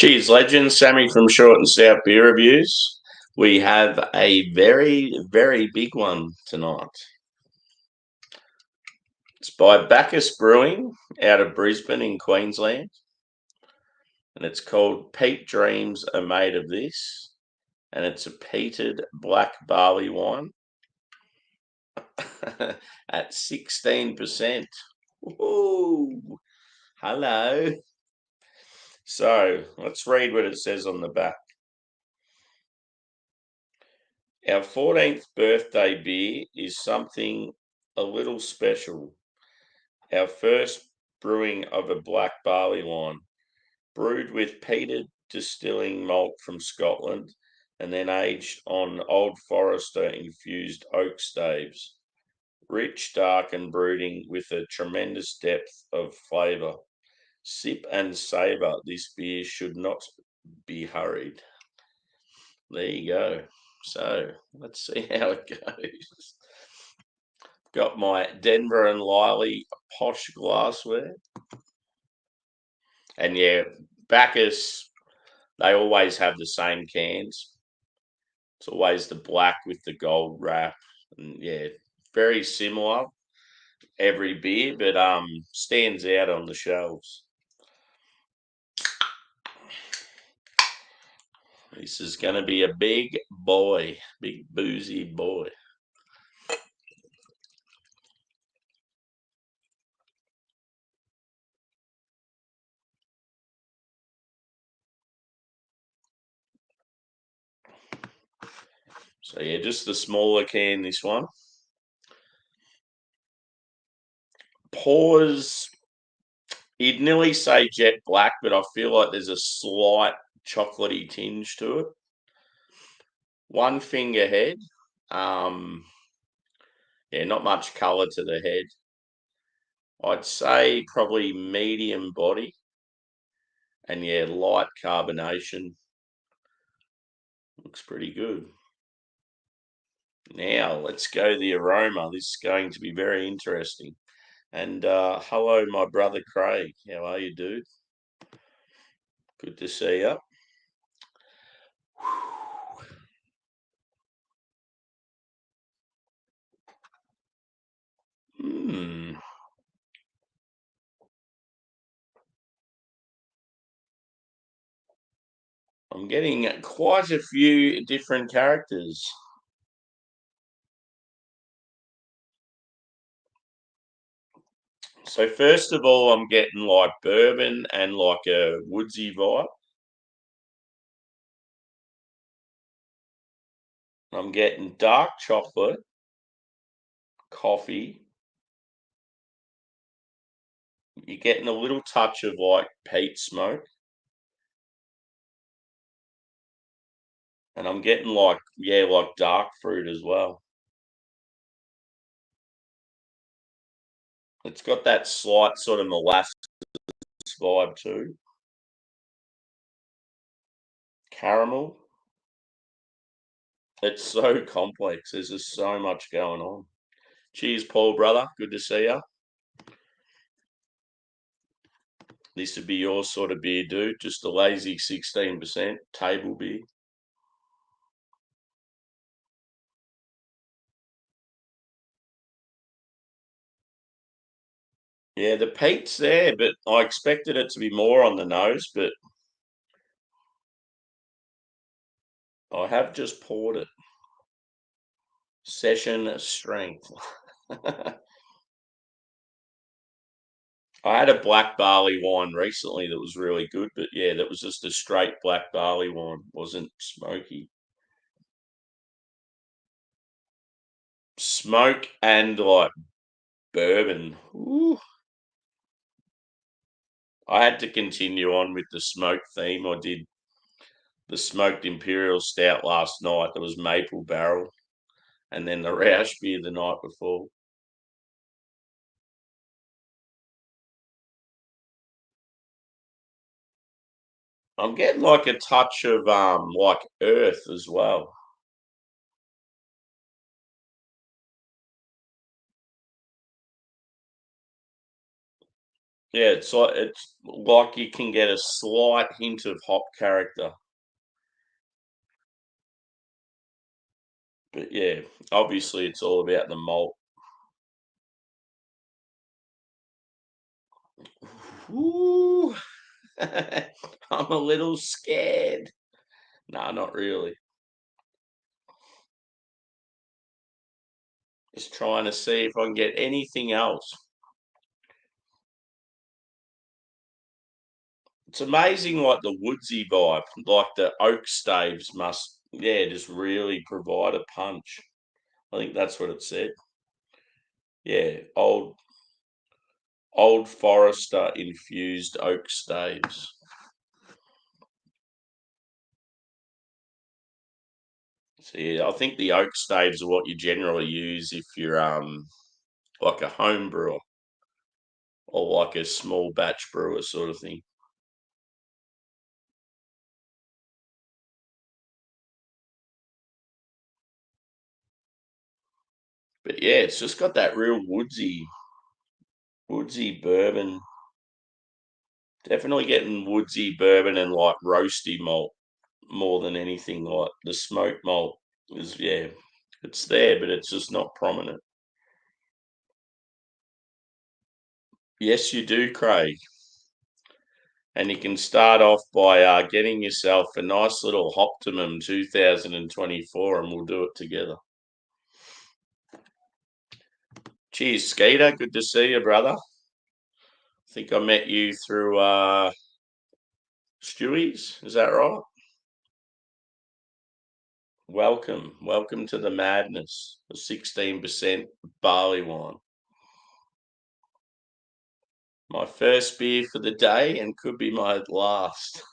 Cheers, legends. Sammy from Short and Stout Beer Reviews. We have a very, very big one tonight. It's by Bacchus Brewing out of Brisbane in Queensland. And it's called Peat Dreams Are Made of This. And it's a peated black barley wine at 16%. Woo! Hello. So let's read what it says on the back. Our 14th birthday beer is something a little special. Our first brewing of a black barley wine, brewed with peated distilling malt from Scotland and then aged on Old Forester infused oak staves. Rich, dark and brooding with a tremendous depth of flavour. Sip and savour, this beer should not be hurried. There you go. So let's see how it goes. Got my Denver and Liley posh glassware. And yeah, Bacchus, they always have the same cans. It's always the black with the gold wrap. And yeah, very similar every beer, but stands out on the shelves. This is going to be a big boy, big boozy boy. So yeah, just the smaller can, this one. Pours, you'd nearly say jet black, but I feel like there's a slight chocolatey tinge to it. One finger head. Yeah, not much colour to the head. I'd say probably medium body. And yeah, light carbonation. Looks pretty good. Now, let's go the aroma. This is going to be very interesting. And hello, my brother Craig. How are you, dude? Good to see you. I'm getting quite a few different characters. So first of all, I'm getting like bourbon and like a woodsy vibe. I'm getting dark chocolate, coffee. You're getting a little touch of like peat smoke. And I'm getting like, yeah, like dark fruit as well. It's got that slight sort of molasses vibe too. Caramel. It's so complex. There's just so much going on. Cheers, Paul, brother. Good to see you. This would be your sort of beer, dude. Just a lazy 16% table beer. Yeah, the peat's there, but I expected it to be more on the nose, but I have just poured it. Session strength. I had a black barley wine recently that was really good, but yeah, that was just a straight black barley wine. Wasn't smoky. Smoke and like bourbon. Ooh. I had to continue on with the smoke theme. I did the smoked imperial stout last night. That was maple barrel, and then the Roush beer the night before. I'm getting like a touch of like earth as well. Yeah, it's like you can get a slight hint of hop character. But yeah, obviously it's all about the malt. Ooh, I'm a little scared. No, not really. Just trying to see if I can get anything else. It's amazing, like the woodsy vibe, like the oak staves must, yeah, just really provide a punch. I think that's what it said. Yeah, old Forester infused oak staves. So yeah, I think the oak staves are what you generally use if you're like a home brewer or like a small batch brewer sort of thing. But yeah, it's just got that real woodsy bourbon. Definitely getting woodsy bourbon and like roasty malt more than anything. Like the smoke malt is, yeah, it's there, but it's just not prominent. Yes, you do, Craig. And you can start off by getting yourself a nice little Optimum 2024, and we'll do it together. Cheers, Skeeter. Good to see you, brother. I think I met you through Stewie's. Is that right? Welcome to the madness. The 16% barley wine. My first beer for the day and could be my last.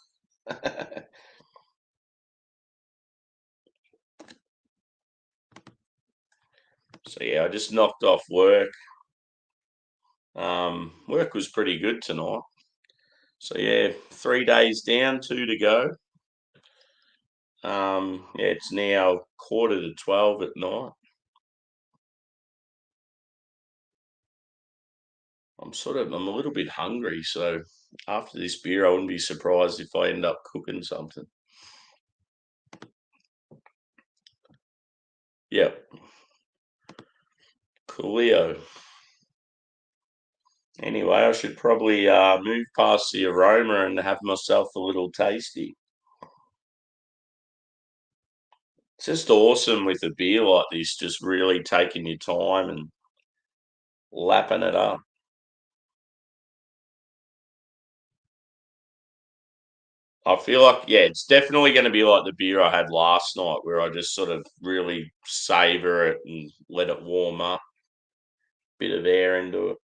So yeah, I just knocked off work. Work was pretty good tonight. So yeah, 3 days down, two to go. Yeah, it's now 11:45 at night. I'm a little bit hungry, so after this beer, I wouldn't be surprised if I end up cooking something. Yep, coolio. Anyway, I should probably move past the aroma and have myself a little tasty. It's just awesome with a beer like this, just really taking your time and lapping it up. I feel like, yeah, it's definitely going to be like the beer I had last night, where I just sort of really savor it and let it warm up, bit of air into it.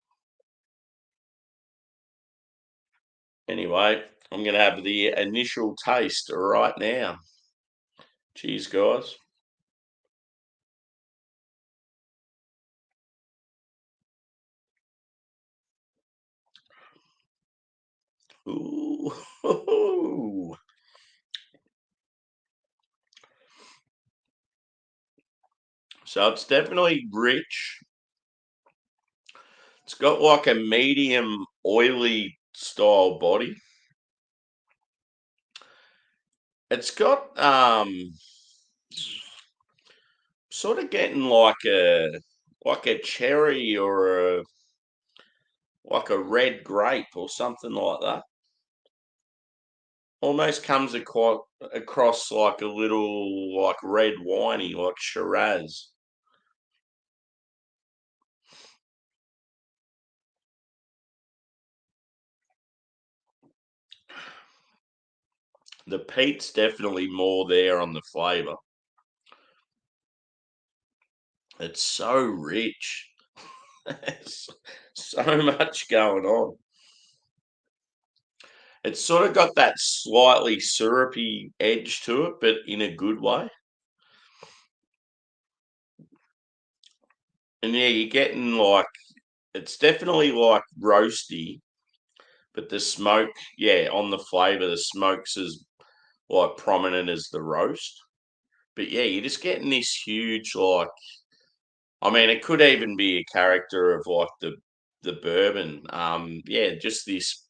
Anyway, I'm going to have the initial taste right now. Cheers, guys. Ooh. So it's definitely rich. It's got like a medium oily style body. It's got sort of getting like a cherry or like a red grape or something like that. Almost comes across like a little like red winey, like Shiraz. The peat's definitely more there on the flavour. It's so rich. There's so much going on. It's sort of got that slightly syrupy edge to it, but in a good way. And yeah, you're getting like it's definitely like roasty, but the smoke, yeah, on the flavour, the smoke's as like prominent as the roast. But yeah, you're just getting this huge like I mean, it could even be a character of like the bourbon. Yeah, just this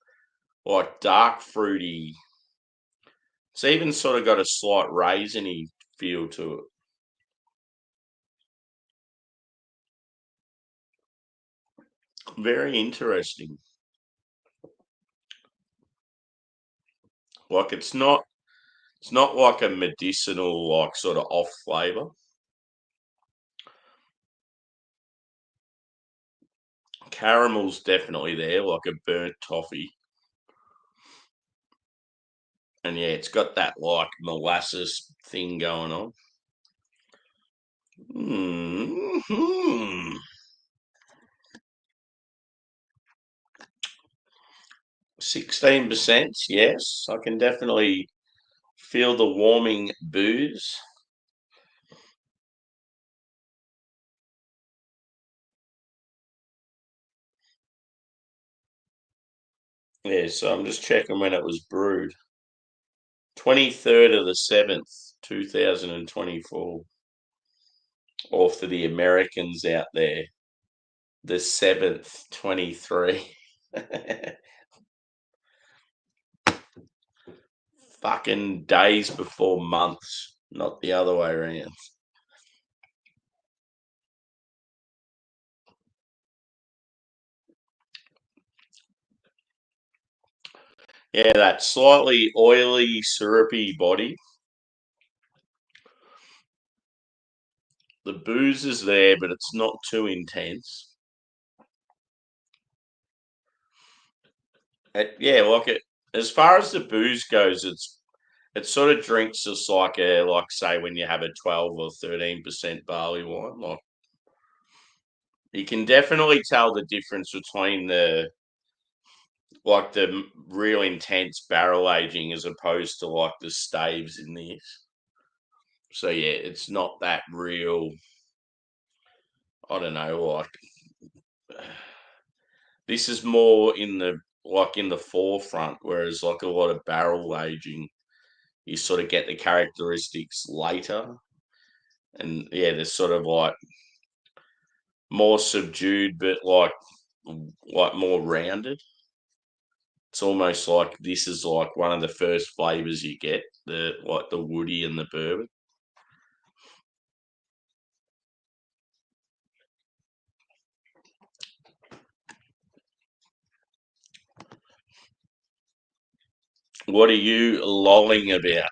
like dark fruity. It's even sort of got a slight raisiny feel to it. Very interesting. Like it's not like a medicinal like sort of off flavour. Caramel's definitely there, like a burnt toffee. And yeah, it's got that like molasses thing going on. Mm-hmm. 16%, yes. I can definitely feel the warming booze. Yeah, so I'm just checking when it was brewed. 23rd of the 7th, 2024. Or for the Americans out there, the 7th, 23. Fucking days before months, not the other way around. Yeah, that slightly oily, syrupy body. The booze is there, but it's not too intense. Yeah, like it. As far as the booze goes, it sort of drinks just like say when you have a 12 or 13% barley wine. Like you can definitely tell the difference between the real intense barrel aging as opposed to like the staves in this. So yeah, it's not that real. I don't know, like this is more in the forefront, whereas like a lot of barrel aging, you sort of get the characteristics later, and yeah, they're sort of like more subdued, but like more rounded. It's almost like this is like one of the first flavors you get, the like the woody and the bourbon. What are you lolling about?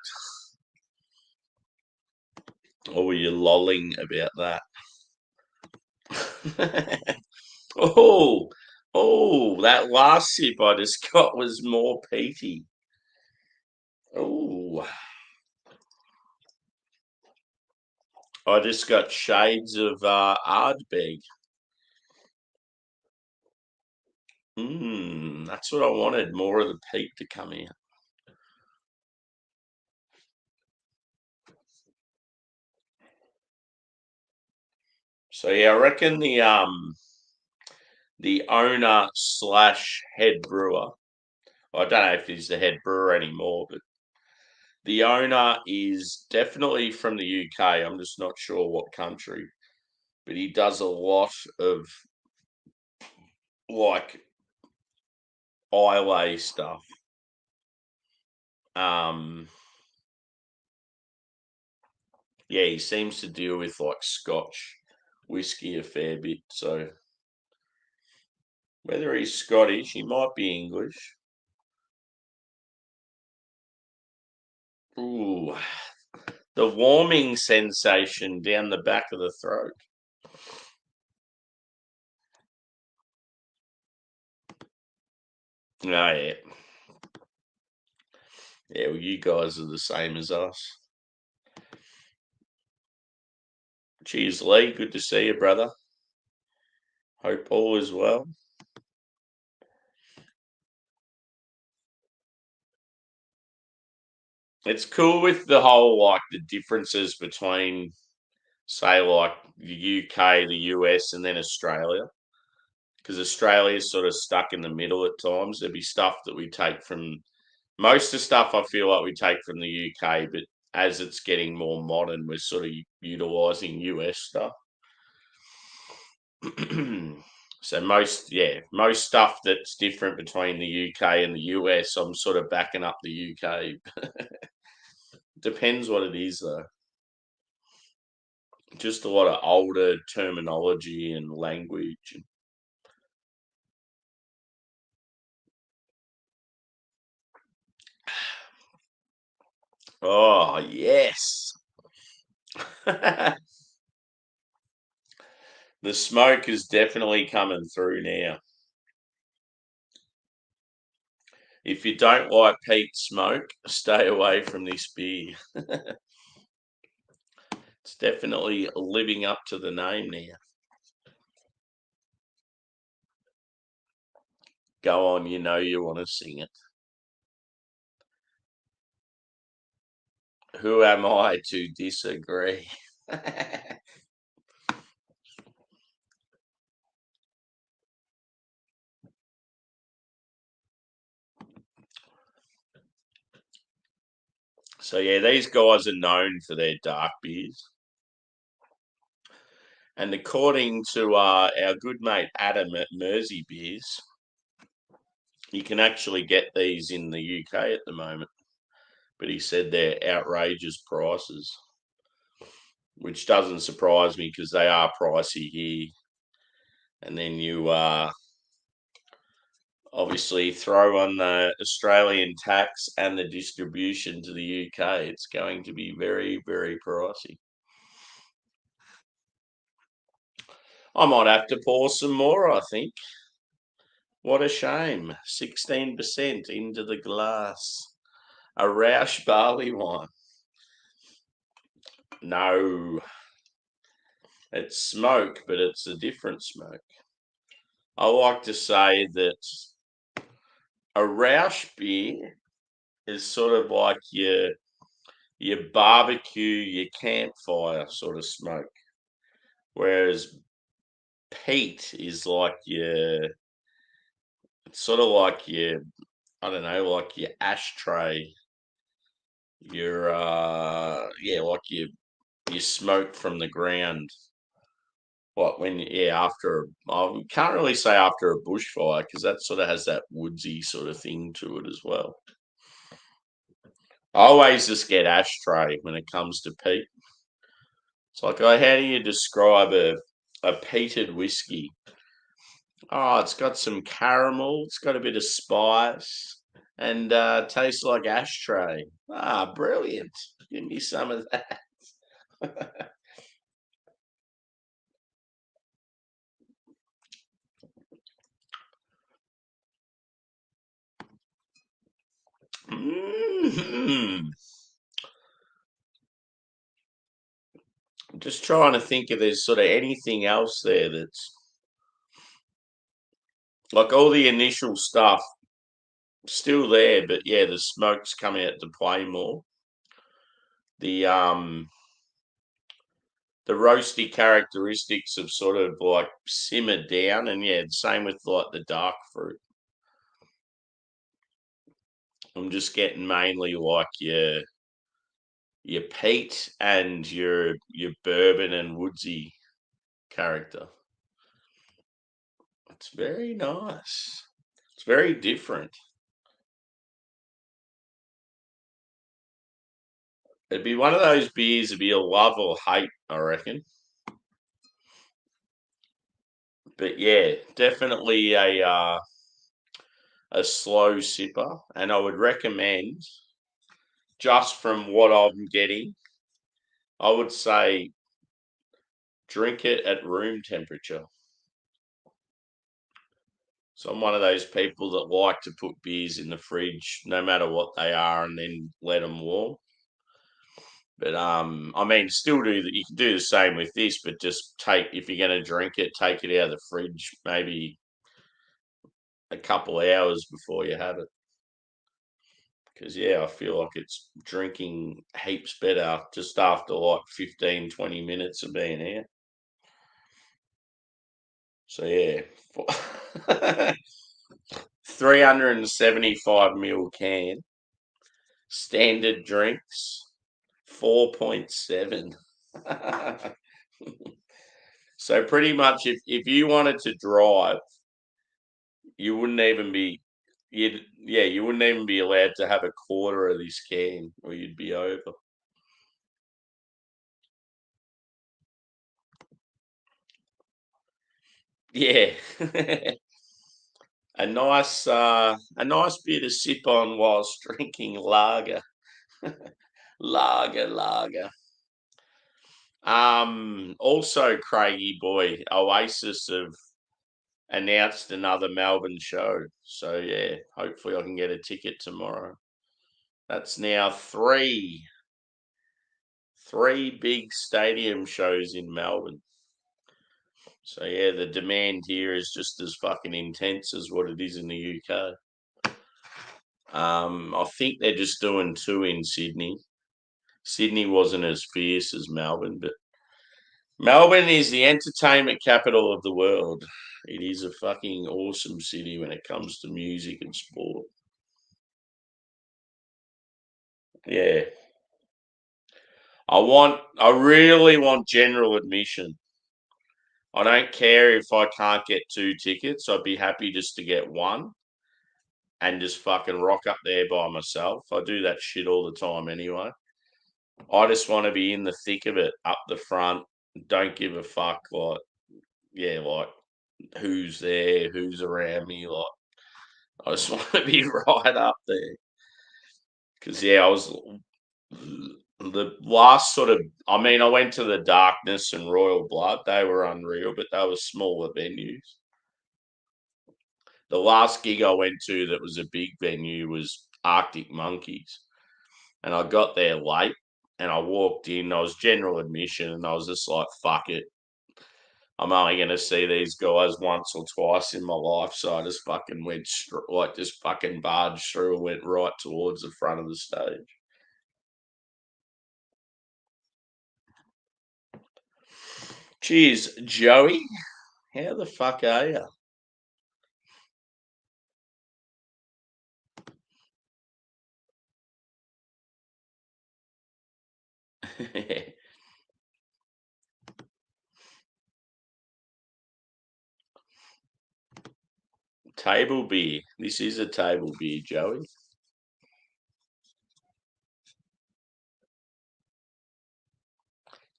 Or were you lolling about that? Oh, oh, that last sip I just got was more peaty. Oh, I just got shades of Ardbeg. That's what I wanted, more of the peat to come out. So yeah, I reckon the owner slash head brewer. I don't know if he's the head brewer anymore, but the owner is definitely from the UK. I'm just not sure what country, but he does a lot of like Islay stuff. Um, yeah, he seems to deal with like Scotch whiskey a fair bit. So whether he's Scottish, he might be English. Ooh, the warming sensation down the back of the throat. Oh yeah, yeah. Well, you guys are the same as us. Cheers, Lee. Good to see you, brother. Hope all is well. It's cool with the whole like the differences between, say, like the UK, the US, and then Australia. Because Australia is sort of stuck in the middle at times. There'd be stuff that we take from most of the stuff I feel like we take from the UK, but as it's getting more modern, we're sort of utilizing US stuff. So most stuff that's different between the UK and the US, I'm sort of backing up the UK. Depends what it is though. Just a lot of older terminology and language. Oh, yes. The smoke is definitely coming through now. If you don't like peat smoke, stay away from this beer. It's definitely living up to the name now. Go on, you know you want to sing it. Who am I to disagree? So yeah, these guys are known for their dark beers. And according to our good mate Adam at Mersey Beers, you can actually get these in the UK at the moment. But he said they're outrageous prices, which doesn't surprise me because they are pricey here. And then you obviously throw on the Australian tax and the distribution to the UK, it's going to be very, very pricey. I might have to pour some more, I think. What a shame. 16% into the glass. A Roush barley wine. No, it's smoke, but it's a different smoke. I like to say that a Roush beer is sort of like your barbecue, your campfire sort of smoke, whereas peat is like it's sort of like your, I don't know, like your ashtray, your like your smoke from the ground. What when after I can't really say after a bushfire because that sort of has that woodsy sort of thing to it as well. I always just get ashtray when it comes to peat. It's like, oh, how do you describe a peated whiskey? Oh, it's got some caramel, it's got a bit of spice, and tastes like ashtray. Ah, brilliant. Give me some of that. Mm. I'm just trying to think if there's sort of anything else there that's like all the initial stuff still there, but yeah, the smoke's come out to play more. The the roasty characteristics have sort of like simmered down, and yeah, same with like the dark fruit. I'm just getting mainly like your peat and your bourbon and woodsy character. It's very nice. It's very different. It'd be one of those beers. It'd be a love or hate, I reckon. But yeah, definitely a slow sipper, and I would recommend just from what I'm getting, I would say drink it at room temperature. So I'm one of those people that like to put beers in the fridge, no matter what they are, and then let them warm. But I mean, still do that. You can do the same with this, but just take if you're going to drink it, take it out of the fridge, maybe a couple hours before you have it. Because yeah, I feel like it's drinking heaps better just after like 15, 20 minutes of being out. So yeah, 375 ml can, standard drinks, 4.7. So pretty much, if you wanted to drive, you wouldn't even be you wouldn't even be allowed to have a quarter of this can, or you'd be over. Yeah. A nice beer to sip on whilst drinking lager. Lager. Also, Craigie boy, Oasis have announced another Melbourne show. So yeah, hopefully I can get a ticket tomorrow. That's now three big stadium shows in Melbourne. So yeah, the demand here is just as fucking intense as what it is in the UK. I think they're just doing two in Sydney. Sydney wasn't as fierce as Melbourne, but Melbourne is the entertainment capital of the world. It is a fucking awesome city when it comes to music and sport. Yeah. I really want general admission. I don't care if I can't get two tickets. I'd be happy just to get one and just fucking rock up there by myself. I do that shit all the time anyway. I just want to be in the thick of it, up the front. Don't give a fuck, like who's there, who's around me. Like, I just want to be right up there. Because I was the last sort of. I mean, I went to the Darkness and Royal Blood. They were unreal, but they were smaller venues. The last gig I went to that was a big venue was Arctic Monkeys, and I got there late. And I walked in. I was general admission, and I was just like, "Fuck it, I'm only going to see these guys once or twice in my life." So I just fucking just fucking barged through and went right towards the front of the stage. Cheers, Joey. How the fuck are you? Table beer. This is a table beer, Joey.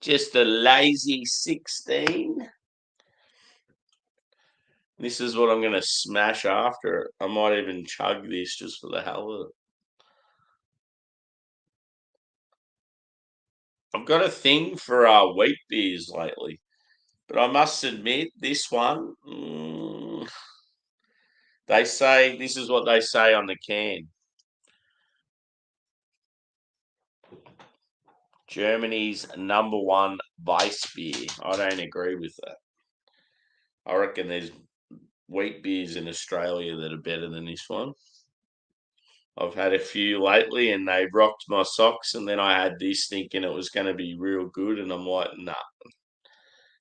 Just a lazy 16. This is what I'm going to smash after. I might even chug this just for the hell of it. I've got a thing for wheat beers lately, but I must admit this one. They say this is what they say on the can. Germany's number one vice beer. I don't agree with that. I reckon there's wheat beers in Australia that are better than this one. I've had a few lately and they rocked my socks, and then I had this thinking it was going to be real good, and I'm like, nah.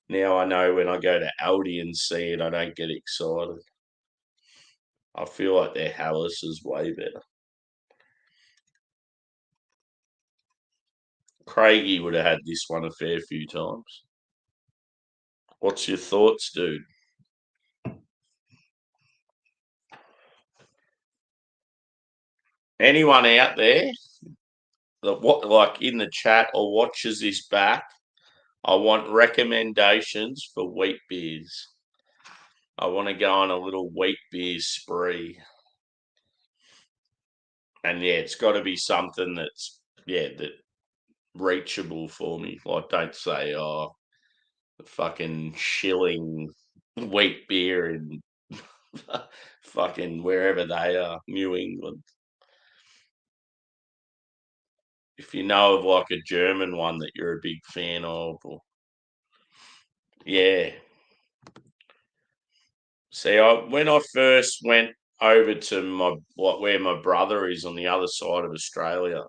Now I know when I go to Aldi and see it, I don't get excited. I feel like their Hallis is way better. Craigie would have had this one a fair few times. What's your thoughts, dude? Anyone out there that like in the chat or watches this back, I want recommendations for wheat beers. I want to go on a little wheat beer spree. And yeah, it's got to be something that's that reachable for me. Like, don't say, oh, the fucking shilling wheat beer in fucking wherever they are, New England. If you know of like a German one that you're a big fan of, or yeah. See, when I first went over to where my brother is on the other side of Australia,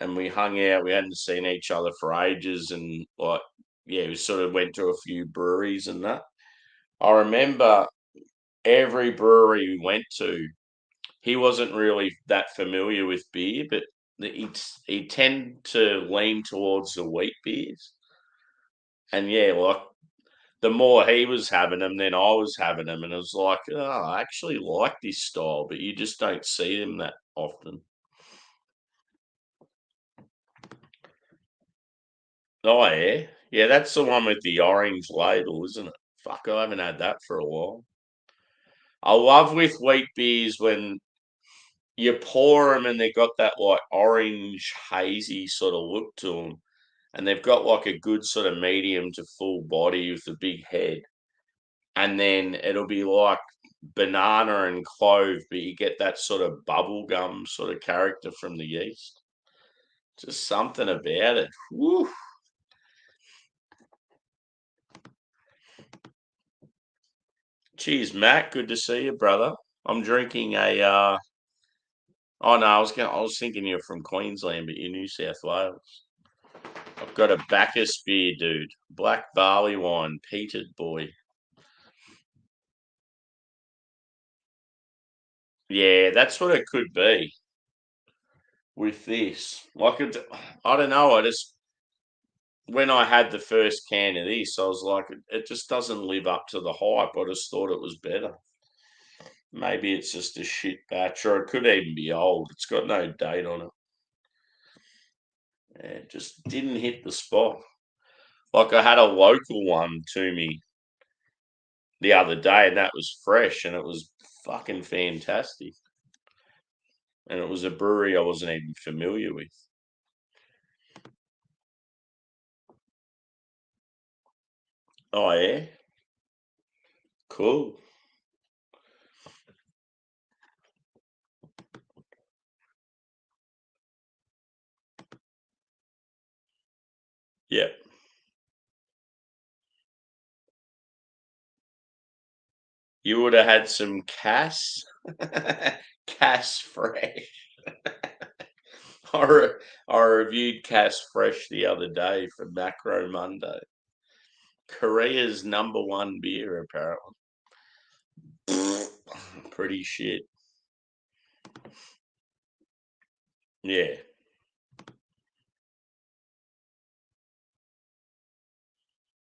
and we hung out. We hadn't seen each other for ages, and we sort of went to a few breweries and that. I remember every brewery we went to, he wasn't really that familiar with beer, but he tend to lean towards the wheat beers, and yeah, like the more he was having them, then I was having them, and it was like, oh, I actually like this style, but you just don't see them that often. Oh yeah, yeah, that's the one with the orange label, isn't it? Fuck, I haven't had that for a while. I love with wheat beers when you pour them and they've got that like orange hazy sort of look to them, and they've got like a good sort of medium to full body with a big head, and then it'll be like banana and clove, but you get that sort of bubble gum sort of character from the yeast. Just something about it. Woo. Cheers, Matt. Good to see you, brother. I'm drinking a. Oh no, I was thinking you're from Queensland, but you're New South Wales. I've got a Bacchus beer, dude. Black barley wine, peated boy. Yeah, that's what it could be with this. I don't know. I just when I had the first can of this, I was like, it just doesn't live up to the hype. I just thought it was better. Maybe it's just a shit batch, or it could even be old. It's got no date on it. Yeah, it just didn't hit the spot. Like I had a local one to me the other day, and that was fresh, and it was fucking fantastic. And it was a brewery I wasn't even familiar with. Oh yeah, cool. Yeah, you would have had some Cass, Cass fresh. I, re- I reviewed Cass fresh the other day for Macro Monday. Korea's number one beer, apparently. Pretty shit. Yeah,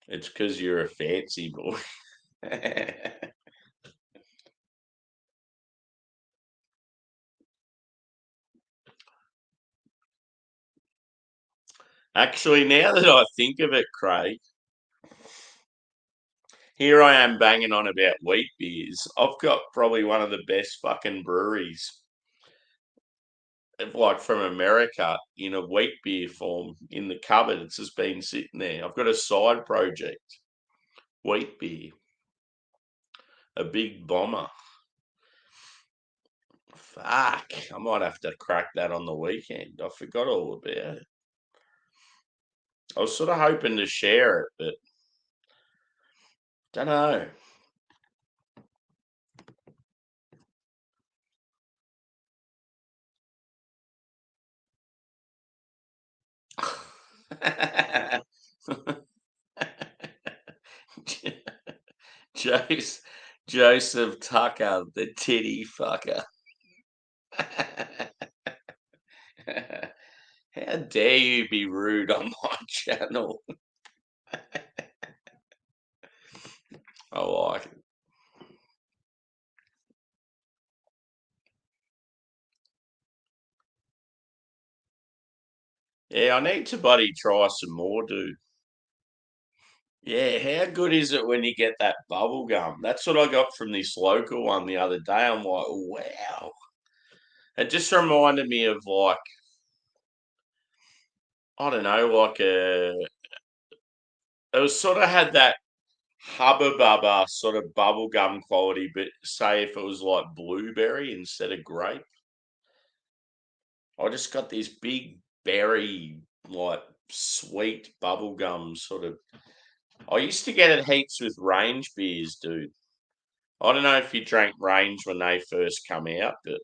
it's because you're a fancy boy. Actually, now that I think of it, Craig, here I am banging on about wheat beers. I've got probably one of the best fucking breweries, like from America, in a wheat beer form in the cupboard. It's just been sitting there. I've got a side project, wheat beer, a big bomber. Fuck, I might have to crack that on the weekend. I forgot all about it. I was sort of hoping to share it, but don't know. Joseph, Joseph Tucker, the titty fucker. How dare you be rude on my channel? I like it. Yeah, I need to bloody try some more, dude. Yeah, how good is it when you get that bubble gum? That's what I got from this local one the other day. I'm like, wow. It just reminded me of like, I don't know, like it was sort of had that Hubba Bubba sort of bubblegum quality, but say if it was like blueberry instead of grape. I just got this big berry, like sweet bubblegum sort of. I used to get it heaps with range beers, dude. I don't know if you drank range when they first come out, but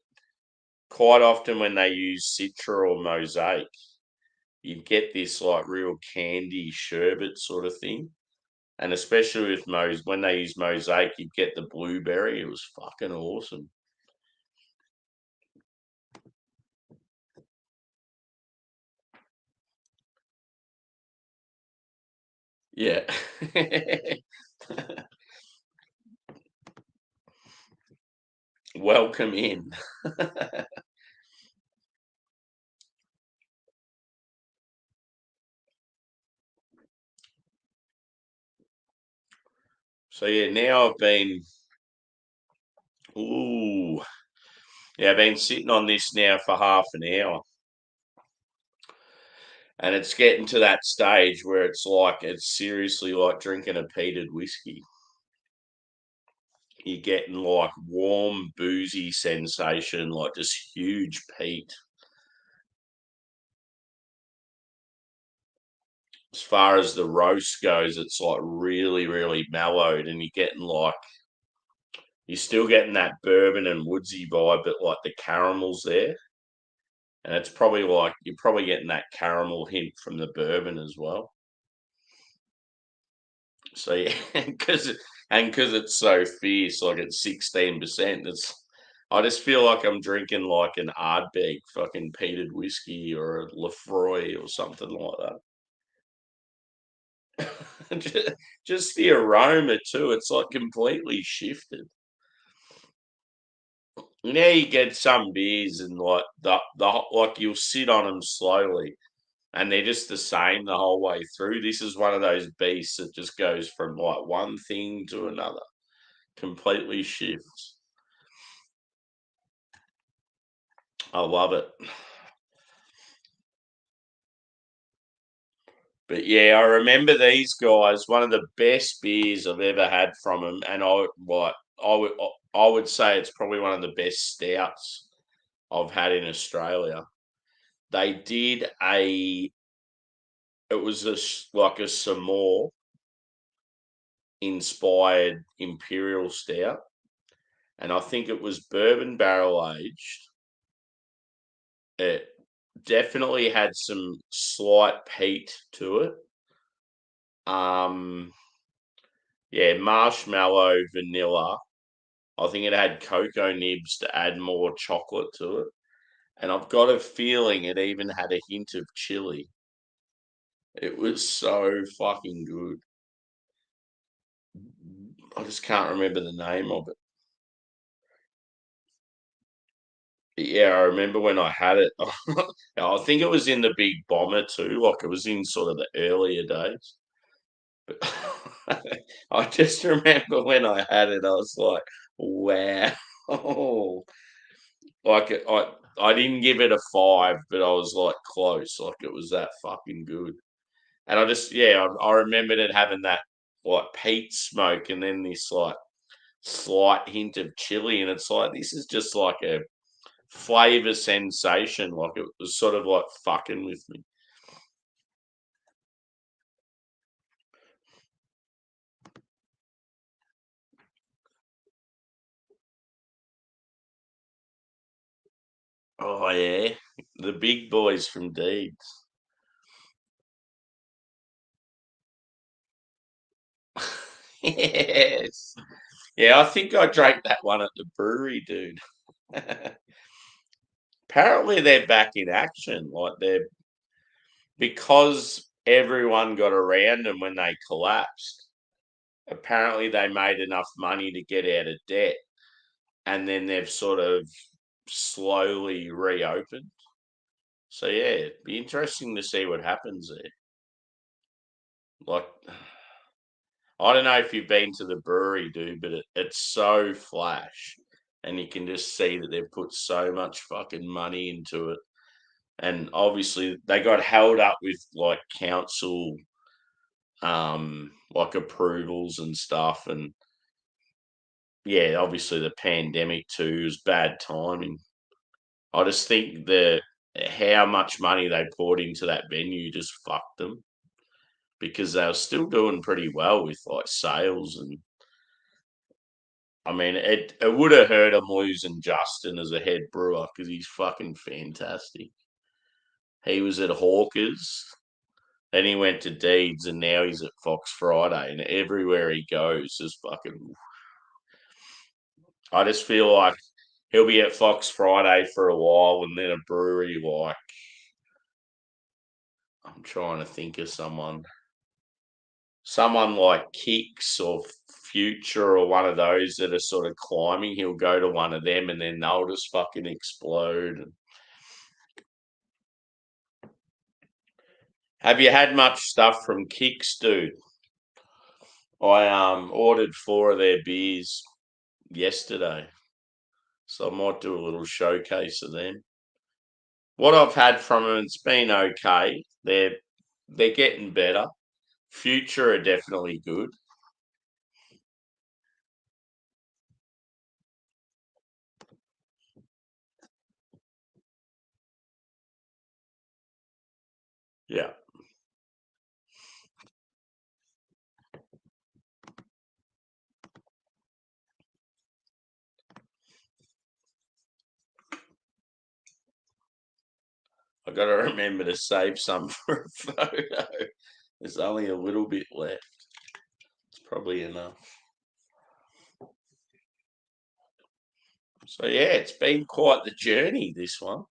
quite often when they use Citra or Mosaic, you get this like real candy sherbet sort of thing. And especially with when they use Mosaic, you get the blueberry. It was fucking awesome. Yeah. Welcome in. So yeah, now ooh, yeah, I've been sitting on this now for half an hour, and it's getting to that stage where it's seriously like drinking a peated whiskey. You're getting like warm, boozy sensation, like this huge peat. As far as the roast goes, it's like really, really mellowed, and you're still getting that bourbon and woodsy vibe, but like the caramel's there. And it's probably like you're probably getting that caramel hint from the bourbon as well. So yeah, because it's so fierce, like it's 16%. I just feel like I'm drinking like an Ardbeg fucking peated whiskey or a Lefroy or something like that. Just the aroma too. It's like completely shifted. Now you get some beers and like like you'll sit on them slowly and they're just the same the whole way through. This is one of those beasts that just goes from like one thing to another, completely shifts. I love it. But yeah, I remember these guys. One of the best beers I've ever had from them, and I would I would say it's probably one of the best stouts I've had in Australia. They did a it was like a Samoa inspired imperial stout, and I think it was bourbon barrel aged. It definitely had some slight peat to it. Um, yeah, marshmallow, vanilla. I think it had cocoa nibs to add more chocolate to it. And I've got a feeling it even had a hint of chili. It was so fucking good. I just can't remember the name of it. But yeah, I remember when I had it. I think it was in the big bomber too. Like it was in sort of the earlier days. But I just remember when I had it, I was like, wow. I didn't give it a 5, but I was like close. Like it was that fucking good. And I remembered it having that like peat smoke and then this like slight hint of chili. And it's like, this is just like a flavor sensation. Like it was sort of like fucking with me. Oh, yeah. The big boys from Deeds. Yes. Yeah, I think I drank that one at the brewery, dude. Apparently they're back in action. Because everyone got around them when they collapsed. Apparently they made enough money to get out of debt, and then they've sort of slowly reopened. So yeah, it'd be interesting to see what happens there. Like, I don't know if you've been to the brewery, dude, but it's so flash, and you can just see that they've put so much fucking money into it. And obviously, they got held up with like council, like approvals and stuff. And yeah, obviously the pandemic too was bad timing. I just think the how much money they poured into that venue just fucked them because they were still doing pretty well with like sales. And I mean, it would have hurt them losing Justin as a head brewer because he's fucking fantastic. He was at Hawkers, then he went to Deeds, and now he's at Fox Friday. And everywhere he goes, is fucking. I just feel like he'll be at Fox Friday for a while, and then a brewery like I'm trying to think of someone. someone like Kicks or Future or one of those that are sort of climbing, he'll go to one of them and then they'll just fucking explode. Have you had much stuff from Kicks, dude? I ordered 4 of their beers yesterday, so I might do a little showcase of them. What I've had from them, it's been okay. They're getting better. Future are definitely good. Yeah. I got to remember to save some for a photo. There's only a little bit left. It's probably enough. So yeah, it's been quite the journey, this one.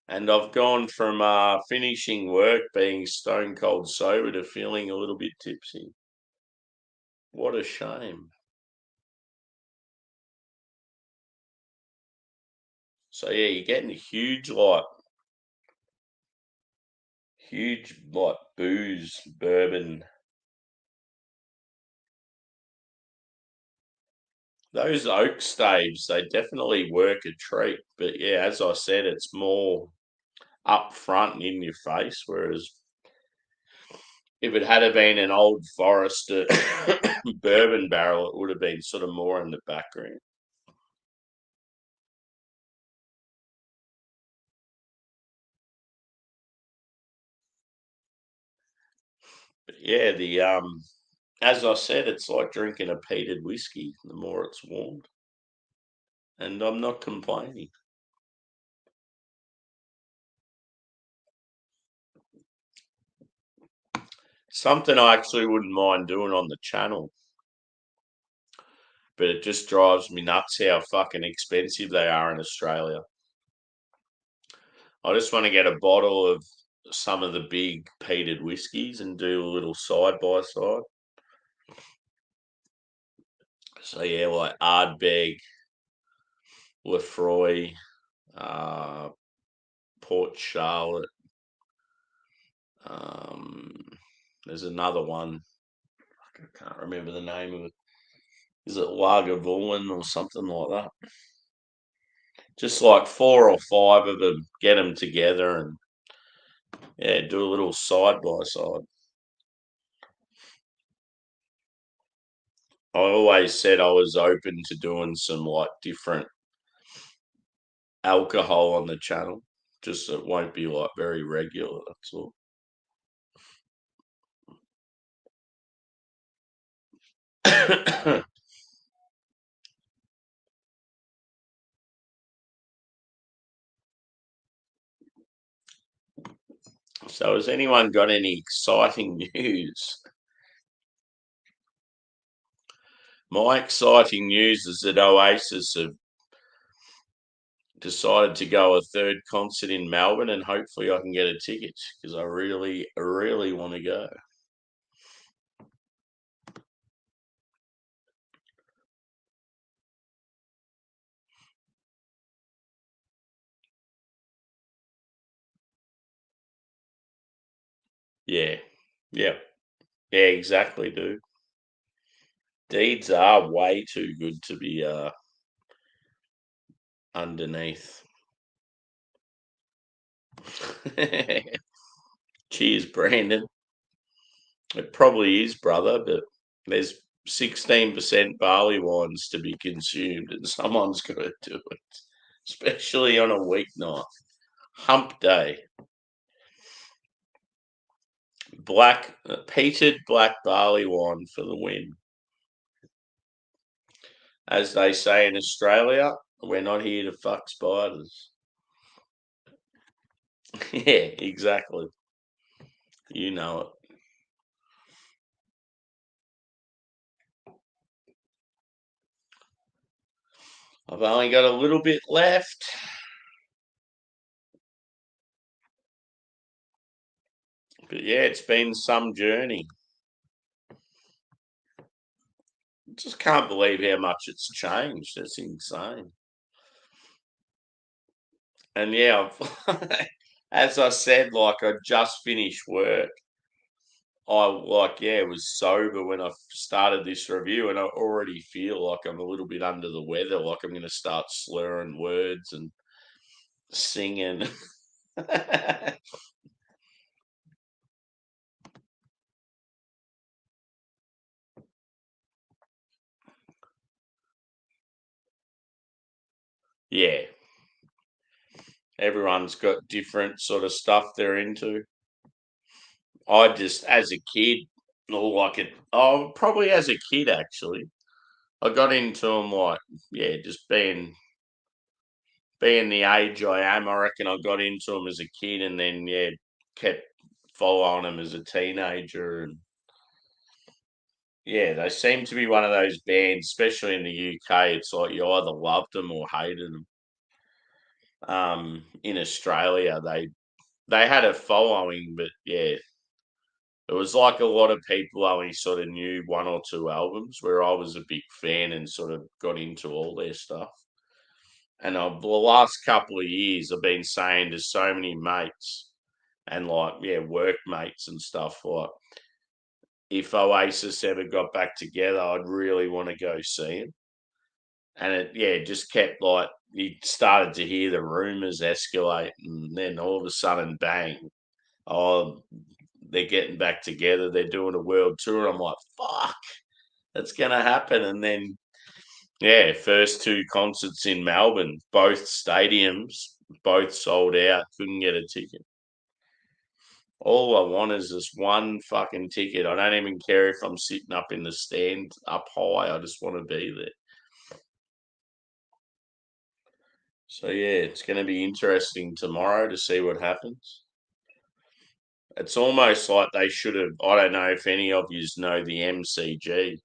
And I've gone from finishing work being stone cold sober to feeling a little bit tipsy. What a shame. So yeah, you're getting huge like booze, bourbon. Those oak staves, they definitely work a treat. But yeah, as I said, it's more up front and in your face, whereas if it had been an old Forester bourbon barrel, it would have been sort of more in the background. But yeah, the as I said, it's like drinking a peated whiskey. The more it's warmed, and I'm not complaining. Something I actually wouldn't mind doing on the channel, but it just drives me nuts how fucking expensive they are in Australia. I just want to get a bottle of some of the big peated whiskies and do a little side by side. So yeah, like Ardbeg, Lefroy, uh, Port Charlotte. Um, there's another one. I can't remember the name of it. Is it Lagavulin or something like that? Just like 4 or 5 of them, get them together and yeah, do a little side by side. I always said I was open to doing some like different alcohol on the channel. Just it won't be like very regular. That's all. So, has anyone got any exciting news? My exciting news is that Oasis have decided to go a third concert in Melbourne, and hopefully I can get a ticket because I really, really want to go. Yeah, yeah, yeah, exactly, dude. Deeds are way too good to be underneath. Cheers, Brandon. It probably is, brother, but there's 16% barley wines to be consumed, and someone's got to do it, especially on a weeknight. Hump day. Peated black barley wine for the win. As they say in Australia, we're not here to fuck spiders. Yeah, exactly. You know it. I've only got a little bit left. But yeah, it's been some journey. Just can't believe how much it's changed. It's insane. And yeah, as I said, like I just finished work. I was sober when I started this review, and I already feel like I'm a little bit under the weather. Like I'm going to start slurring words and singing. Yeah, everyone's got different sort of stuff they're into. I just, as a kid, or like it. Oh, probably as a kid actually. I got into them like, yeah, just being the age I am. I reckon I got into them as a kid, and then yeah, kept following them as a teenager. And yeah, they seem to be one of those bands, especially in the UK. It's like you either loved them or hated them. In Australia, they had a following, but yeah, it was like a lot of people only sort of knew one or two albums, where I was a big fan and sort of got into all their stuff. And the last couple of years, I've been saying to so many mates and like, yeah, workmates and stuff, like, if Oasis ever got back together, I'd really want to go see them. And it, yeah, just kept like, you started to hear the rumors escalate, and then all of a sudden, bang, oh, they're getting back together. They're doing a world tour. I'm like, fuck, that's going to happen. And then, yeah, first two concerts in Melbourne, both stadiums, both sold out. Couldn't get a ticket. All I want is this one fucking ticket. I don't even care if I'm sitting up in the stand up high. I just want to be there. So yeah, it's going to be interesting tomorrow to see what happens. It's almost like they should have. I don't know if any of you know the MCG.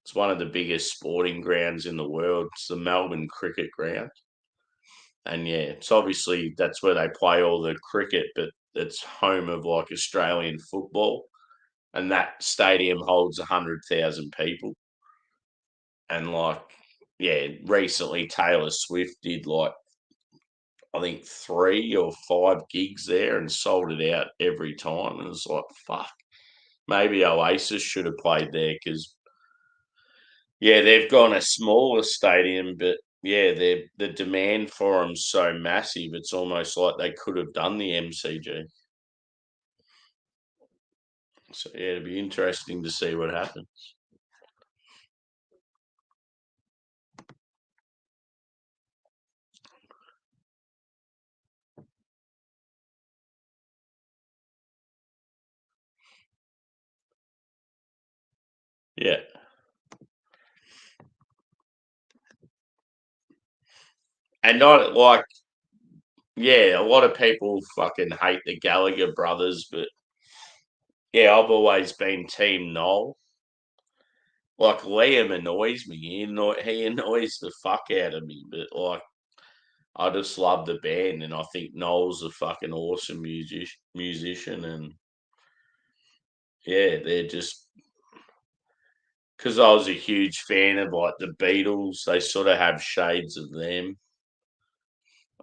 It's one of the biggest sporting grounds in the world. It's the Melbourne Cricket Ground. And yeah, it's obviously that's where they play all the cricket, but it's home of like Australian football. And that stadium holds 100,000 people. And like, yeah, recently Taylor Swift did like, I think 3 or 5 gigs there and sold it out every time. And it's like, fuck, maybe Oasis should have played there because, yeah, they've gone a smaller stadium, but yeah, the demand for them's so massive. It's almost like they could have done the MCG. So yeah, it'd be interesting to see what happens. Yeah, and not like, yeah, a lot of people fucking hate the Gallagher brothers, but yeah, I've always been Team Noel. Like Liam annoys me. He annoys the fuck out of me, but like I just love the band, and I think Noel's a fucking awesome musician, and yeah, they're just because I was a huge fan of like the Beatles. They sort of have shades of them.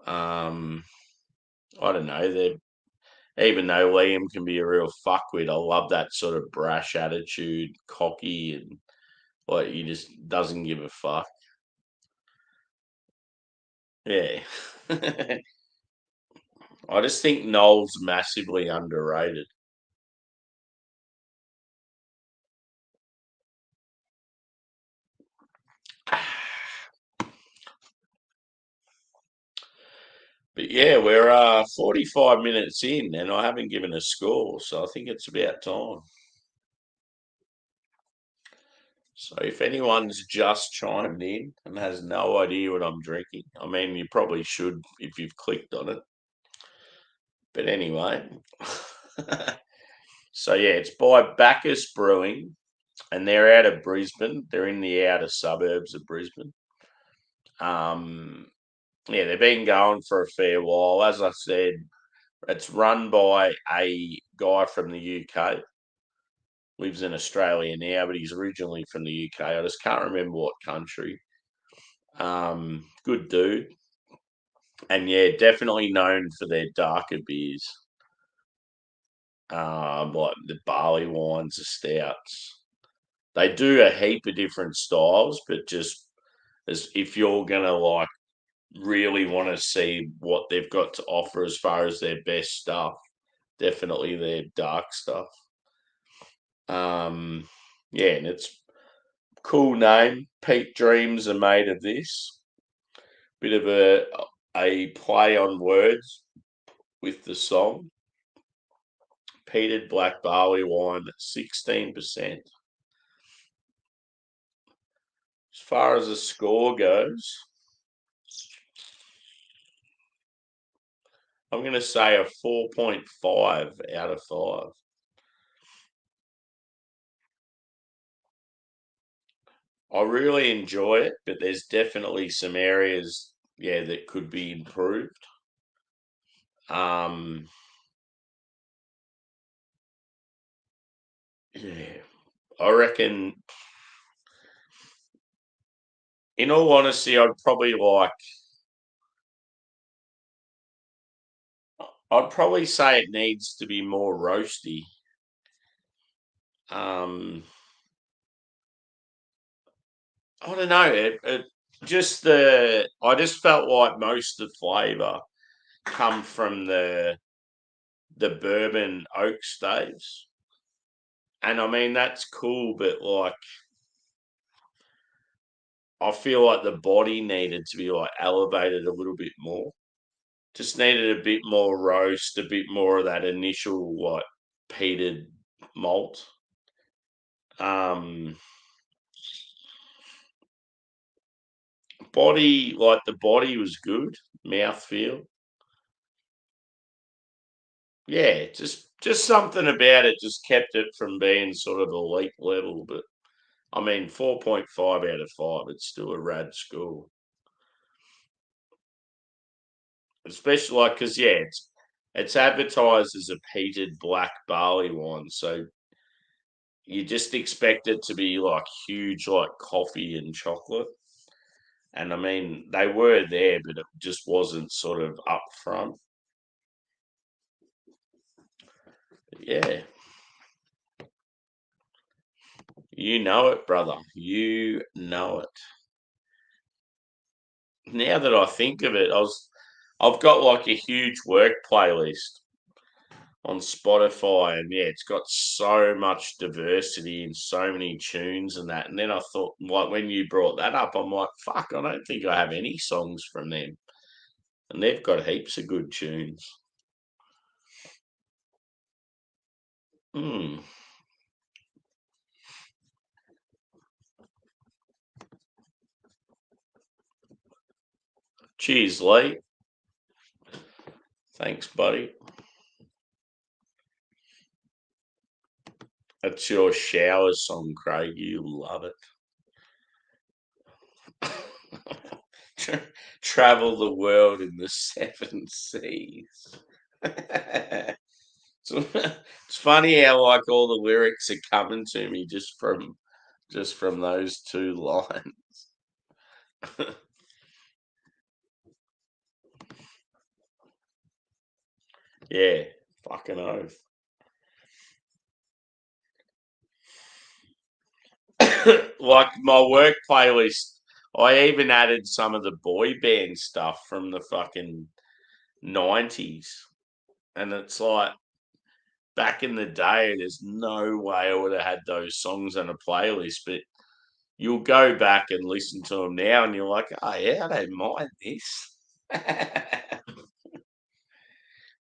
Um, I don't know. They, even though Liam can be a real fuckwit, I love that sort of brash attitude, cocky, and like he just doesn't give a fuck. Yeah. I just think Noel's massively underrated. But yeah, we're 45 minutes in and I haven't given a score, so I think it's about time. So if anyone's just chimed in and has no idea what I'm drinking, I mean, you probably should if you've clicked on it. But anyway, so yeah, it's by Bacchus Brewing, and they're out of Brisbane. They're in the outer suburbs of Brisbane. Um, yeah, they've been going for a fair while. As I said, it's run by a guy from the UK. lives in Australia now, but he's originally from the UK. I just can't remember what country. Good dude. And yeah, definitely known for their darker beers. Like the barley wines, the stouts. They do a heap of different styles, but just as if you're gonna like really want to see what they've got to offer as far as their best stuff, definitely their dark stuff. Yeah, and it's cool name. Peat Dreams are made of this. Bit of a play on words with the song. Peated black barley wine, 16%. As far as the score goes, I'm going to say a 4.5 out of 5. I really enjoy it, but there's definitely some areas, yeah, that could be improved. Yeah, I reckon. In all honesty, I'd probably say it needs to be more roasty. Um, I don't know. I just felt like most of the flavour come from the bourbon oak staves, and I mean that's cool, but like I feel like the body needed to be like elevated a little bit more. Just needed a bit more roast, a bit more of that initial like peated malt. Um, the body was good, mouth feel. Yeah, just something about it just kept it from being sort of elite level. But I mean, 4.5 out of 5, it's still a rad score. Especially like because yeah, it's advertised as a peated black barley wine, so you just expect it to be like huge, like coffee and chocolate. And I mean, they were there, but it just wasn't sort of up front. Yeah, you know it, brother. You know it. Now that I think of it, I've got like a huge work playlist on Spotify, and yeah, it's got so much diversity and so many tunes and that. And then I thought, like when you brought that up, I'm like, fuck, I don't think I have any songs from them, and they've got heaps of good tunes. Hmm. Cheers, Lee. Thanks, buddy. That's your shower song, Craig. You love it. Travel the world in the seven seas. It's funny how like all the lyrics are coming to me just from those two lines. Yeah, fucking oath. Like my work playlist, I even added some of the boy band stuff from the fucking 90s. And it's like back in the day, there's no way I would have had those songs on a playlist, but you'll go back and listen to them now and you're like, oh yeah, I don't mind this.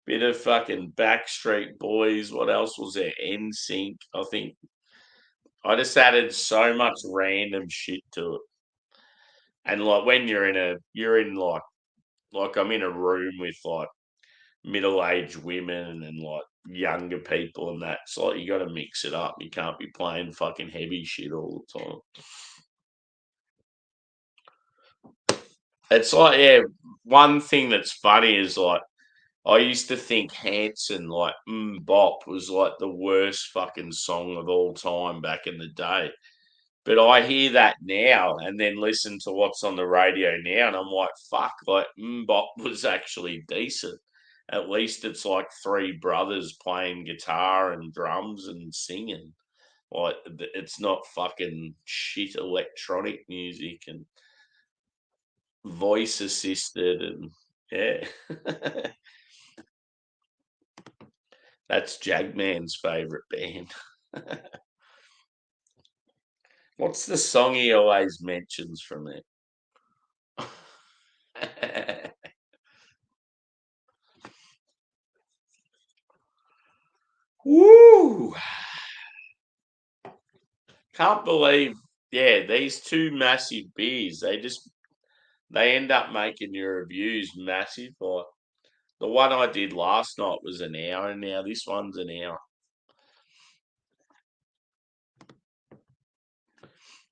Bit of fucking Backstreet Boys. What else was there? NSYNC. I think I just added so much random shit to it. And like when you're in like I'm in a room with like middle-aged women and like younger people and that. So like you got to mix it up. You can't be playing fucking heavy shit all the time. It's like yeah, one thing that's funny is like I used to think Hanson, like Bop, was like the worst fucking song of all time back in the day. But I hear that now and then listen to what's on the radio now, and I'm like, fuck, like Bop was actually decent. At least it's like three brothers playing guitar and drums and singing. Like it's not fucking shit electronic music and voice assisted and yeah. That's Jagman's favourite band. What's the song he always mentions from it? Woo! Can't believe, yeah, these two massive beers, they end up making your reviews massive. Like the one I did last night was an hour, and now this one's an hour.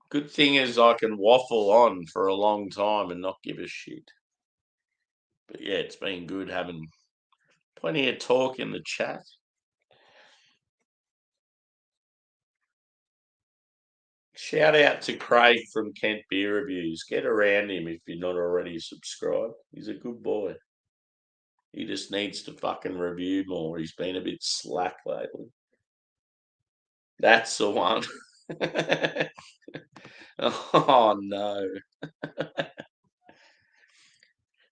Good thing is I can waffle on for a long time and not give a shit. But yeah, it's been good having plenty of talk in the chat. Shout out to Craig from Kent Beer Reviews. Get around him if you're not already subscribed. He's a good boy. He just needs to fucking review more. He's been a bit slack lately. That's the one. Oh no.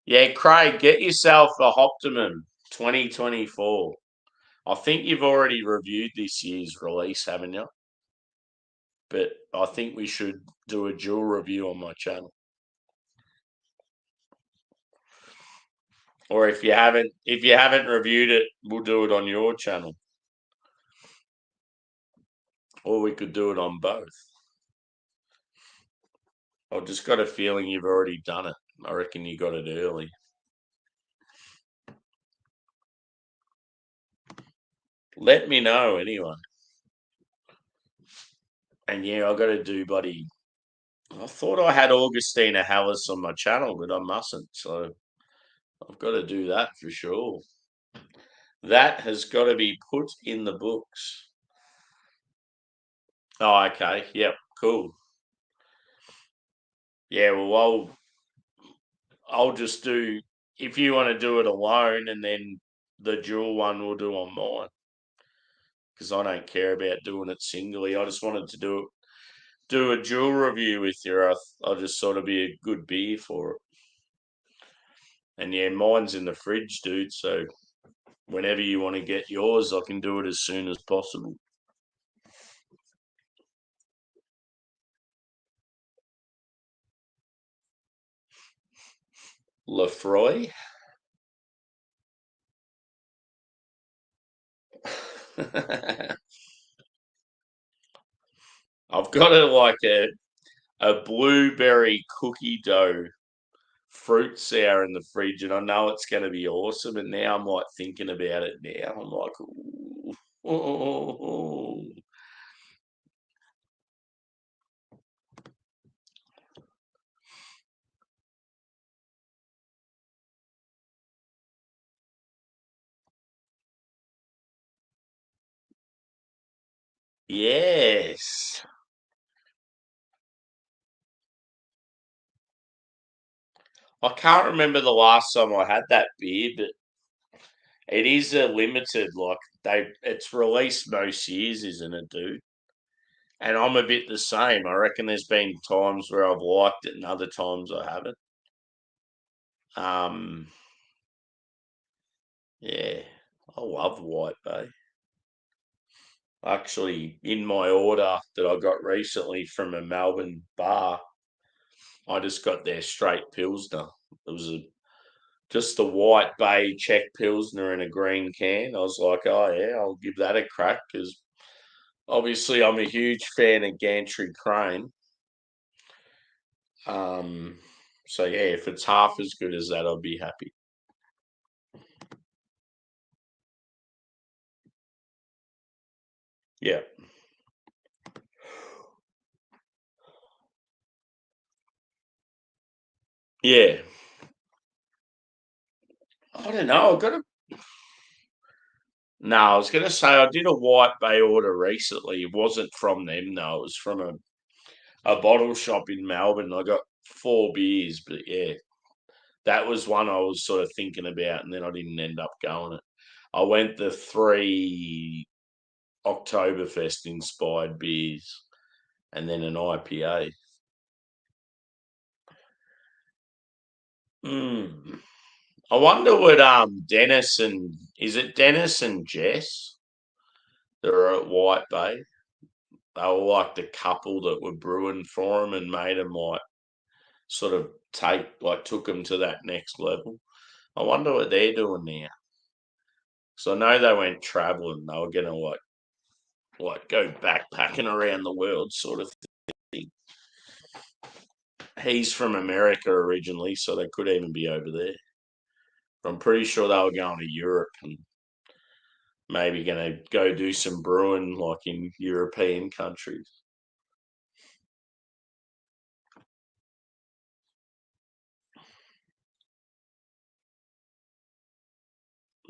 Yeah, Craig, get yourself a Optimum 2024. I think you've already reviewed this year's release, haven't you? But I think we should do a dual review on my channel. Or if you haven't reviewed it, we'll do it on your channel. Or we could do it on both. I've just got a feeling you've already done it. I reckon you got it early. Let me know anyway. And yeah, I got to do, buddy. I thought I had Augustina Hallis on my channel, but I mustn't. So I've got to do that for sure. That has got to be put in the books. Oh, okay. Yep. Cool. Yeah. Well, I'll just do. If you want to do it alone, and then the dual one we'll do on mine, because I don't care about doing it singly. I just wanted to do a dual review with you. I just thought it'd be a good beer for it. And yeah, mine's in the fridge, dude. So whenever you want to get yours, I can do it as soon as possible. Lefroy. I've got like a blueberry cookie dough fruit sour in the fridge, and I know it's going to be awesome. And now I'm like thinking about it now. I'm like, ooh, oh, yes. I can't remember the last time I had that beer, but it is a limited. Like it's released most years, isn't it, dude? And I'm a bit the same. I reckon there's been times where I've liked it and other times I haven't. Um, yeah, I love White Bay. Actually, in my order that I got recently from a Melbourne bar, I just got their straight Pilsner. It was just the White Bay Czech Pilsner in a green can. I was like, oh, yeah, I'll give that a crack because obviously I'm a huge fan of Gantry Crane. Um, so, yeah, if it's half as good as that, I'll be happy. Yeah. Yeah. I don't know. No, I was going to say I did a White Bay order recently. It wasn't from them, though. It was from a bottle shop in Melbourne. I got 4 beers, but yeah, that was one I was sort of thinking about, and then I didn't end up going it. I went the 3 Oktoberfest inspired beers and then an IPA. Mm. I wonder what Dennis and is it Dennis and Jess that are at White Bay? They were like the couple that were brewing for them and made them like sort of took them to that next level. I wonder what they're doing now. So I know they went traveling. They were gonna like go backpacking around the world sort of thing. He's from America originally, so they could even be over there. I'm pretty sure they were going to Europe and maybe going to go do some brewing like in European countries.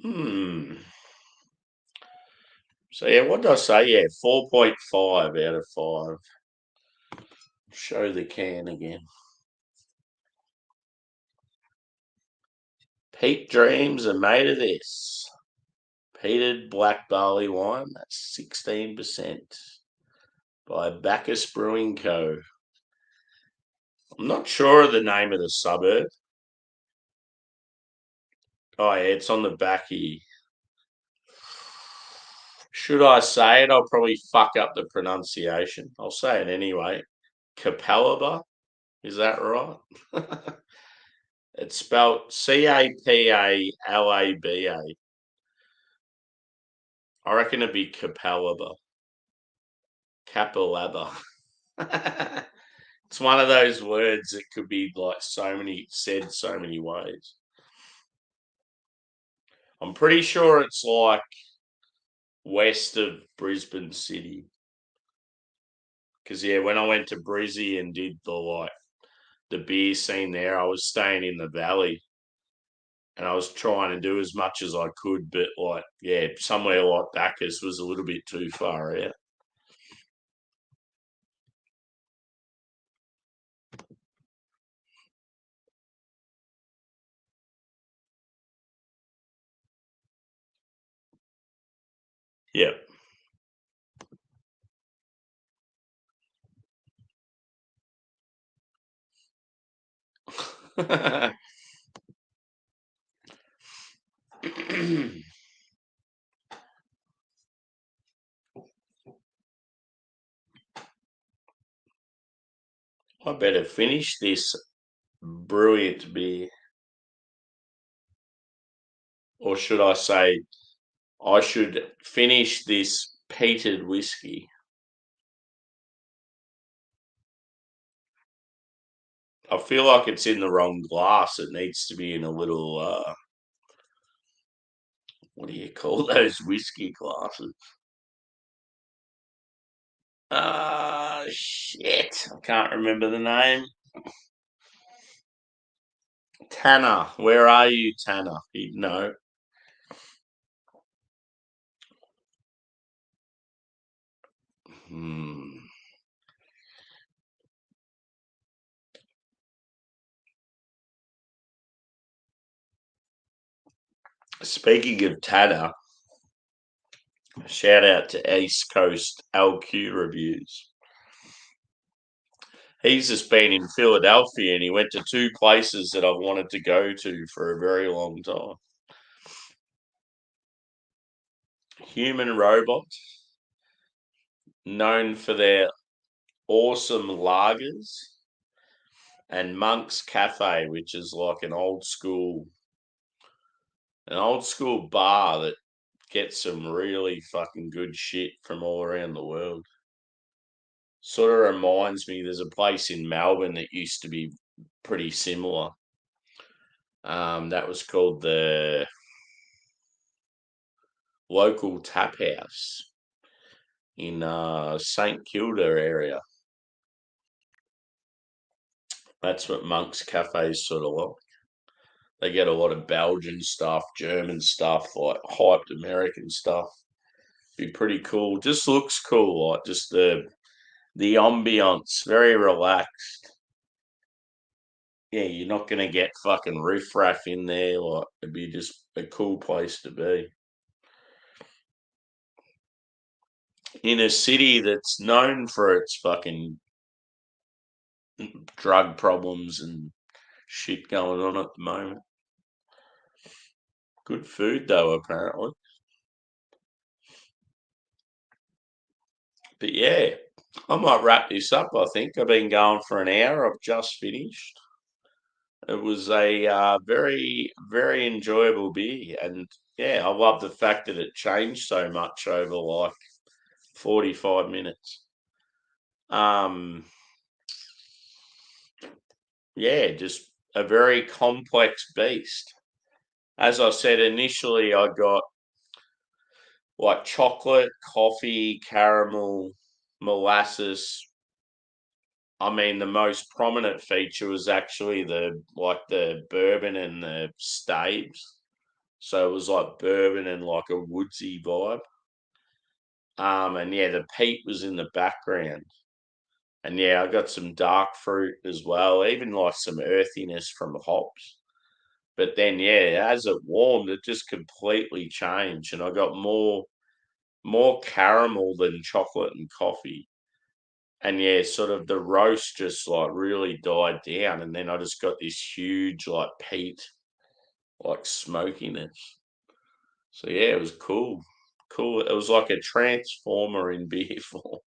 Hmm. So yeah, what did I say? Yeah, 4.5 out of 5. Show the can again. Peak dreams are made of this. Peated black barley wine, that's 16% by Bacchus Brewing Co. I'm not sure of the name of the suburb. Oh yeah, it's on the back here. Should I say it? I'll probably fuck up the pronunciation. I'll say it anyway. Capalaba, is that right? It's spelled Capalaba. I reckon it'd be Capalaba. Capalaba. It's one of those words that could be like said so many ways. I'm pretty sure it's like west of Brisbane City. Because yeah, when I went to Brizzy and did the beer scene there, I was staying in the valley and I was trying to do as much as I could, but yeah, somewhere like Bacchus was a little bit too far out. Yep. I better finish this brilliant beer, or should I say, I should finish this peated whiskey. I feel like it's in the wrong glass. It needs to be in a little, what do you call those whiskey glasses? Shit. I can't remember the name. Tanner. Where are you, Tanner? He'd know. Hmm. Speaking of Tanner, shout out to East Coast LQ Reviews. He's just been in Philadelphia and he went to 2 places that I've wanted to go to for a very long time. Human Robot, known for their awesome lagers, and Monk's Cafe, which is like an old school bar that gets some really fucking good shit from all around the world. Sort of reminds me, there's a place in Melbourne that used to be pretty similar. That was called the Local Tap House in St Kilda area. That's what Monk's Cafe is sort of like. They get a lot of Belgian stuff, German stuff, like hyped American stuff. Be pretty cool. Just looks cool, like just the ambiance, very relaxed. Yeah, you're not gonna get fucking riffraff in there. Like it'd be just a cool place to be in a city that's known for its fucking drug problems and shit going on at the moment. Good food though, apparently. But yeah, I might wrap this up. I think I've been going for an hour. I've just finished. It was a very, very enjoyable beer, and yeah, I love the fact that it changed so much over like 45 minutes. Um, yeah, just a very complex beast. As I said initially, I got like chocolate, coffee, caramel, molasses. I mean, the most prominent feature was actually the bourbon and the staves. So it was like bourbon and like a woodsy vibe. And yeah, the peat was in the background. And yeah, I got some dark fruit as well, even like some earthiness from hops. But then yeah, as it warmed, it just completely changed, and I got more caramel than chocolate and coffee. And yeah, sort of the roast just like really died down, and then I just got this huge like peat, like smokiness. So yeah, it was cool. Cool. It was like a transformer in beer form.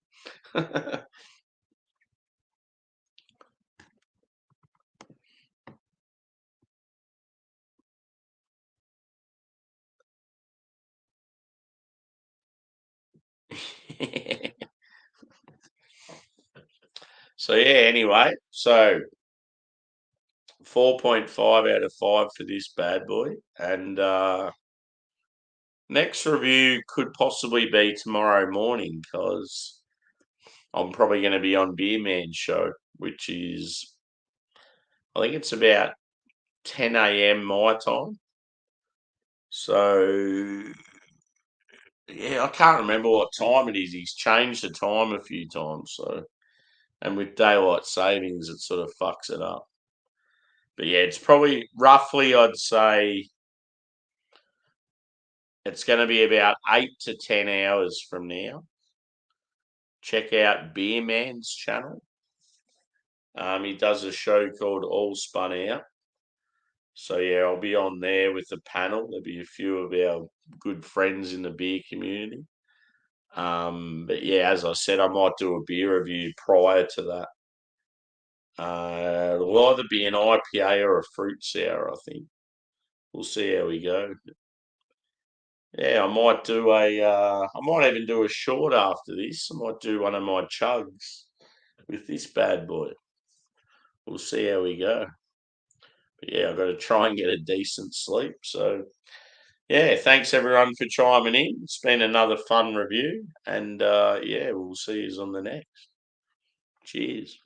So yeah, anyway, so 4.5 out of 5 for this bad boy. And next review could possibly be tomorrow morning because I'm probably going to be on Beer Man's show, which is, I think it's about 10 a.m. my time. So, yeah, I can't remember what time it is. He's changed the time a few times. So, and with daylight savings, it sort of fucks it up. But yeah, it's probably roughly, I'd say, it's going to be about 8 to 10 hours from now. Check out Beer Man's channel. He does a show called All Spun Out. So yeah, I'll be on there with the panel. There'll be a few of our good friends in the beer community. But yeah, as I said, I might do a beer review prior to that. It'll either be an IPA or a fruit sour, I think. We'll see how we go. Yeah, I might do I might even do a short after this. I might do one of my chugs with this bad boy. We'll see how we go. But yeah, I've got to try and get a decent sleep. So yeah, thanks everyone for chiming in. It's been another fun review, and yeah, we'll see you on the next. Cheers.